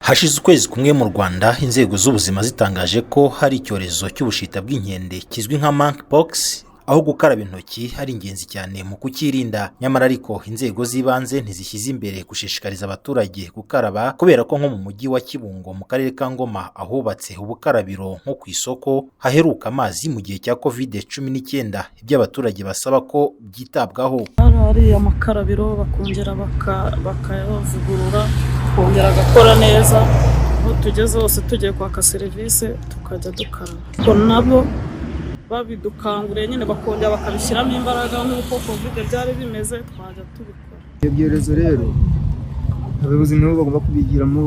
Hashize ukwezi kumwe mu Rwanda inzego z'ubuzima zitangaje ko hari icyorezo cy'ubushita bw'inkende kizwi nka monkeypox, aho gukaraba intoki ari ingenzi cyane mu kukirinda. Nyamara ariko inzego z'ibanze ntizishyize imbere gushishikariza abaturage gukaraba, kubera ko nko mu mujyi wa Kibungo mu karere ka Ngoma ahubatse ubukarabiro nko ku isoko haheruka amazi mu gihe cya COVID-19, ibyo abaturage basaba ko byitabwaho. Hari amakarabiro bakongera bakayavugurura, kongera agakora neza, aho tugeze hose tugiye kwaka serivisi tukajya dukaraba. Ko nabo babidukanguriye nyine bakongera bakabishyiramo imbaraga nk'uko COVID byari bimeze, twajya tubikora. Ibyo byorezo rero abayobozi nabo bagomba kubigiramo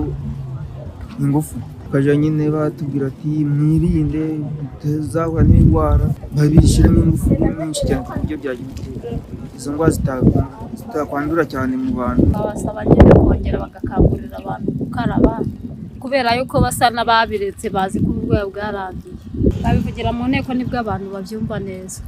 ingufu, bakajya nyine batubwira ati mwirinde mutazahura n'indwara, babishyiramo ingufu nyinshi cyane ku buryo byagira izo ndwara zitakwandura cyane mu bantu. Babasaba nyine kongera bagakangurira abantu gukaraba, kubera yuko basa n'ababiretse bazi ko uburwayi bwarangiye. Babivugira mu nteko nibwo abantu babyumva neza.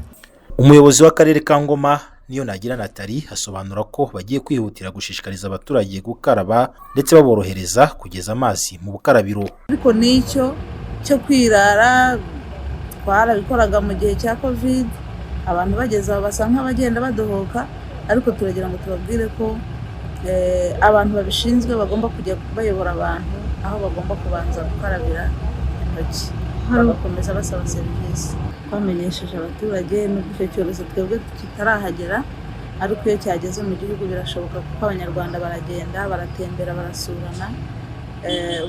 Umuyobozi w'akarere ka Ngoma Niyonagira Nathalie asobanura ko bagiye kwihutira gushishikariza abaturage gukaraba ndetse baborohereza kugeza amazi mu bukarabiro. Ariko nicyo cyo kwirara twarabikoraga mu gihe cya COVID, abantu bageze aho basa nk'abagenda badohoka, ariko turagira ngo tubabwire ko abantu babishinzwe bagomba kujya bayobora abantu aho bagomba kubanza gukarabira intoki, bagakomeza basaba serivisi. Twamenyesheje abaturage n'ubwo icyo cyorezo twebwe kitarahagera, ariko iyo cyageze mu gihugu birashoboka kuko abanyarwanda baragenda baratembera barasurana,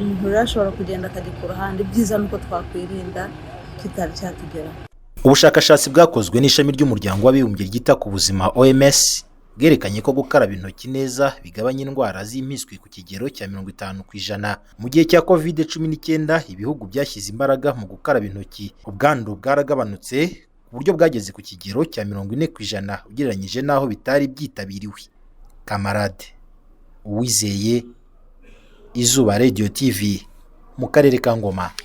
umuntu rero ashobora kugenda akajya ku ruhande. Ibyiza nuko twakwirinda kitari cyatugeraho. Ubushakashatsi bwakozwe n'ishami ry'umuryango w'abibumbye ryita ku buzima OMS bwerekanye ko gukaraba intoki neza bigabanya indwara z'impiswi ku kigero cya 50%. Mu gihe cya COVID-19 ibihugu byashyize imbaraga mu gukaraba intoki, ubwandu bwaragabanutse ku buryo bwageze ku kigero cya 40% ugereranyije n'aho bitari byitabiriwe. Kamarade Uwizeye, Izuba Radio TV, mu karere ka Ngoma.